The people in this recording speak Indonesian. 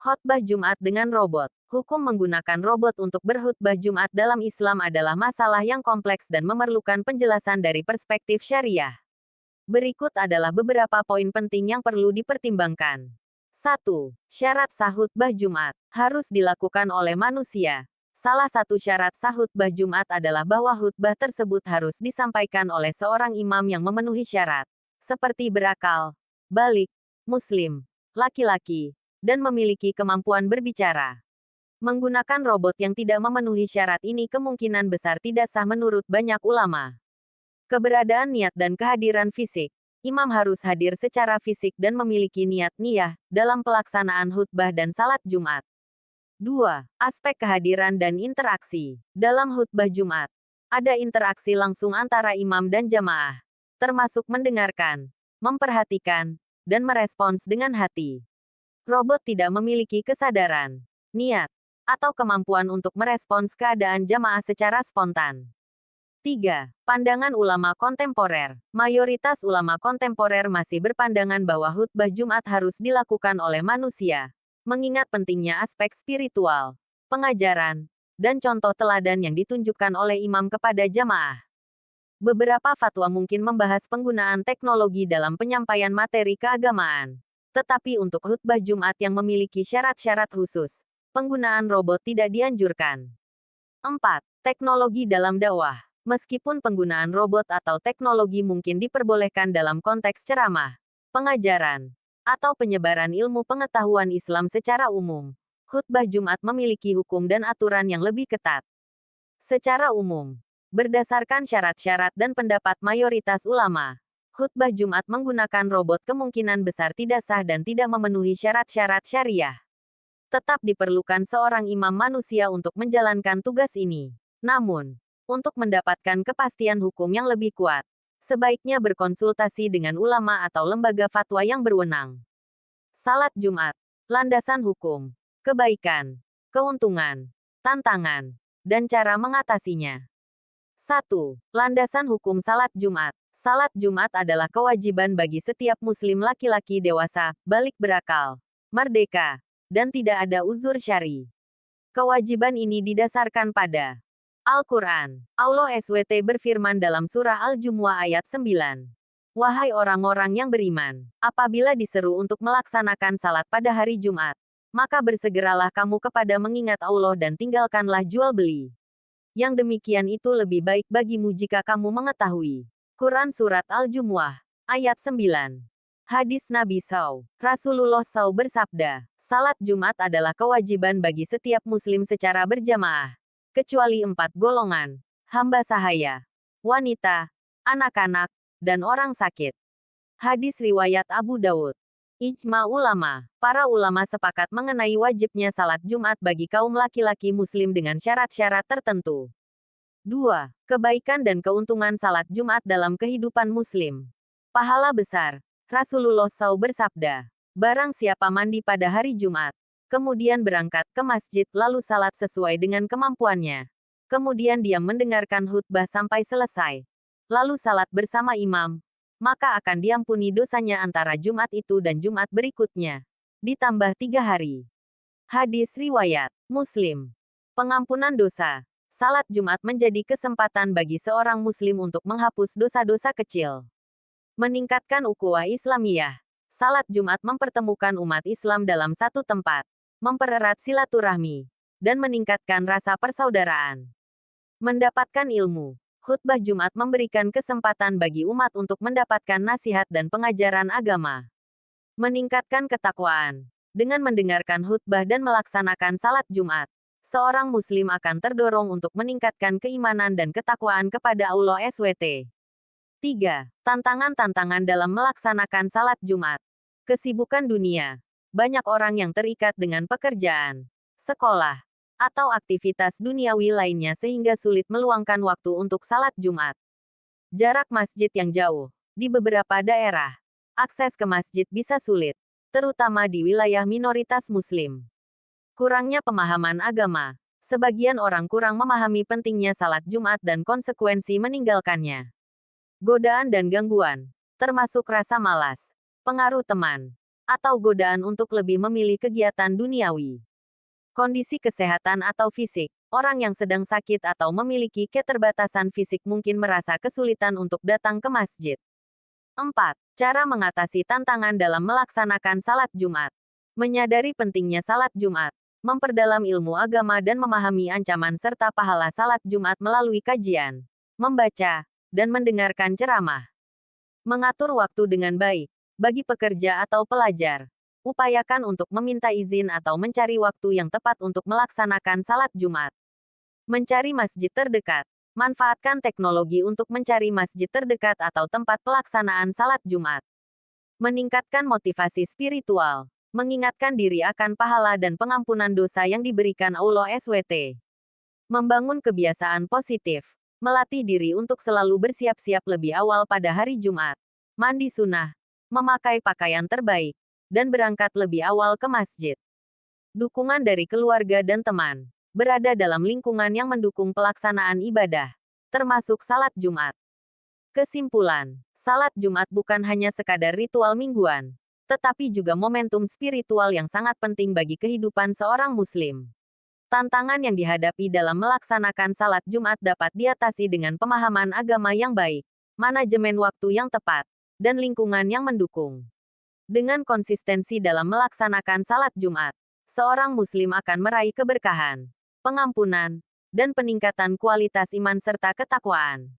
Khotbah Jumat dengan robot. Hukum menggunakan robot untuk berkhutbah Jumat dalam Islam adalah masalah yang kompleks dan memerlukan penjelasan dari perspektif syariah. Berikut adalah beberapa poin penting yang perlu dipertimbangkan. 1. Syarat sah khutbah Jumat. Harus dilakukan oleh manusia. Salah satu syarat sah khutbah Jumat adalah bahwa khutbah tersebut harus disampaikan oleh seorang imam yang memenuhi syarat, seperti berakal, balik, muslim, laki-laki, dan memiliki kemampuan berbicara. Menggunakan robot yang tidak memenuhi syarat ini kemungkinan besar tidak sah menurut banyak ulama. Keberadaan niat dan kehadiran fisik. Imam harus hadir secara fisik dan memiliki niat niyah dalam pelaksanaan khutbah dan salat Jumat. 2. Aspek kehadiran dan interaksi. Dalam khutbah Jumat, ada interaksi langsung antara imam dan jamaah, termasuk mendengarkan, memperhatikan, dan merespons dengan hati. Robot tidak memiliki kesadaran, niat, atau kemampuan untuk merespons keadaan jamaah secara spontan. 3. Pandangan ulama kontemporer. Mayoritas ulama kontemporer masih berpandangan bahwa khutbah Jumat harus dilakukan oleh manusia, mengingat pentingnya aspek spiritual, pengajaran, dan contoh teladan yang ditunjukkan oleh imam kepada jamaah. Beberapa fatwa mungkin membahas penggunaan teknologi dalam penyampaian materi keagamaan. Tetapi untuk khutbah Jumat yang memiliki syarat-syarat khusus, penggunaan robot tidak dianjurkan. 4. Teknologi dalam dakwah. Meskipun penggunaan robot atau teknologi mungkin diperbolehkan dalam konteks ceramah, pengajaran, atau penyebaran ilmu pengetahuan Islam secara umum, khutbah Jumat memiliki hukum dan aturan yang lebih ketat. Secara umum, berdasarkan syarat-syarat dan pendapat mayoritas ulama, khutbah Jumat menggunakan robot kemungkinan besar tidak sah dan tidak memenuhi syarat-syarat syariah. Tetap diperlukan seorang imam manusia untuk menjalankan tugas ini. Namun, untuk mendapatkan kepastian hukum yang lebih kuat, sebaiknya berkonsultasi dengan ulama atau lembaga fatwa yang berwenang. Salat Jumat. Landasan hukum, kebaikan, keuntungan, tantangan, dan cara mengatasinya. 1. Landasan hukum salat Jumat. Salat Jumat adalah kewajiban bagi setiap muslim laki-laki dewasa, balik berakal, merdeka, dan tidak ada uzur syar'i. Kewajiban ini didasarkan pada Al-Quran. Allah SWT berfirman dalam surah Al-Jumu'ah ayat 9. Wahai orang-orang yang beriman, apabila diseru untuk melaksanakan salat pada hari Jumat, maka bersegeralah kamu kepada mengingat Allah dan tinggalkanlah jual beli. Yang demikian itu lebih baik bagimu jika kamu mengetahui. Quran Surat Al-Jumu'ah, ayat 9. Hadis Nabi Rasulullah SAW bersabda, salat Jumat adalah kewajiban bagi setiap muslim secara berjamaah, kecuali 4 golongan, hamba sahaya, wanita, anak-anak, dan orang sakit. Hadis riwayat Abu Dawud. Ijma ulama. Para ulama sepakat mengenai wajibnya salat Jumat bagi kaum laki-laki muslim dengan syarat-syarat tertentu. 2. Kebaikan dan keuntungan salat Jumat dalam kehidupan muslim. Pahala besar. Rasulullah SAW bersabda, barang siapa mandi pada hari Jumat, kemudian berangkat ke masjid lalu salat sesuai dengan kemampuannya, kemudian diam mendengarkan khutbah sampai selesai, lalu salat bersama imam, maka akan diampuni dosanya antara Jumat itu dan Jumat berikutnya, ditambah 3 hari. Hadis riwayat Muslim. Pengampunan dosa. Salat Jumat menjadi kesempatan bagi seorang muslim untuk menghapus dosa-dosa kecil. Meningkatkan ukhuwah Islamiyah. Salat Jumat mempertemukan umat Islam dalam satu tempat, mempererat silaturahmi, dan meningkatkan rasa persaudaraan. Mendapatkan ilmu. Khutbah Jumat memberikan kesempatan bagi umat untuk mendapatkan nasihat dan pengajaran agama. Meningkatkan ketakwaan. Dengan mendengarkan khutbah dan melaksanakan salat Jumat, seorang muslim akan terdorong untuk meningkatkan keimanan dan ketakwaan kepada Allah SWT. 3. Tantangan-tantangan dalam melaksanakan salat Jumat. Kesibukan dunia. Banyak orang yang terikat dengan pekerjaan, sekolah, atau aktivitas duniawi lainnya sehingga sulit meluangkan waktu untuk salat Jumat. Jarak masjid yang jauh. Di beberapa daerah, akses ke masjid bisa sulit, terutama di wilayah minoritas muslim. Kurangnya pemahaman agama. Sebagian orang kurang memahami pentingnya salat Jumat dan konsekuensi meninggalkannya. Godaan dan gangguan, termasuk rasa malas, pengaruh teman, atau godaan untuk lebih memilih kegiatan duniawi. Kondisi kesehatan atau fisik. Orang yang sedang sakit atau memiliki keterbatasan fisik mungkin merasa kesulitan untuk datang ke masjid. 4. Cara mengatasi tantangan dalam melaksanakan salat Jumat. Menyadari pentingnya salat Jumat. Memperdalam ilmu agama dan memahami ancaman serta pahala salat Jumat melalui kajian, membaca, dan mendengarkan ceramah. Mengatur waktu dengan baik. Bagi pekerja atau pelajar, upayakan untuk meminta izin atau mencari waktu yang tepat untuk melaksanakan salat Jumat. Mencari masjid terdekat. Manfaatkan teknologi untuk mencari masjid terdekat atau tempat pelaksanaan salat Jumat. Meningkatkan motivasi spiritual. Mengingatkan diri akan pahala dan pengampunan dosa yang diberikan Allah SWT. Membangun kebiasaan positif. Melatih diri untuk selalu bersiap-siap lebih awal pada hari Jumat. Mandi sunnah. Memakai pakaian terbaik. Dan berangkat lebih awal ke masjid. Dukungan dari keluarga dan teman. Berada dalam lingkungan yang mendukung pelaksanaan ibadah, termasuk salat Jumat. Kesimpulan, salat Jumat bukan hanya sekadar ritual mingguan, tetapi juga momentum spiritual yang sangat penting bagi kehidupan seorang muslim. Tantangan yang dihadapi dalam melaksanakan salat Jumat dapat diatasi dengan pemahaman agama yang baik, manajemen waktu yang tepat, dan lingkungan yang mendukung. Dengan konsistensi dalam melaksanakan salat Jumat, seorang muslim akan meraih keberkahan, pengampunan, dan peningkatan kualitas iman serta ketakwaan.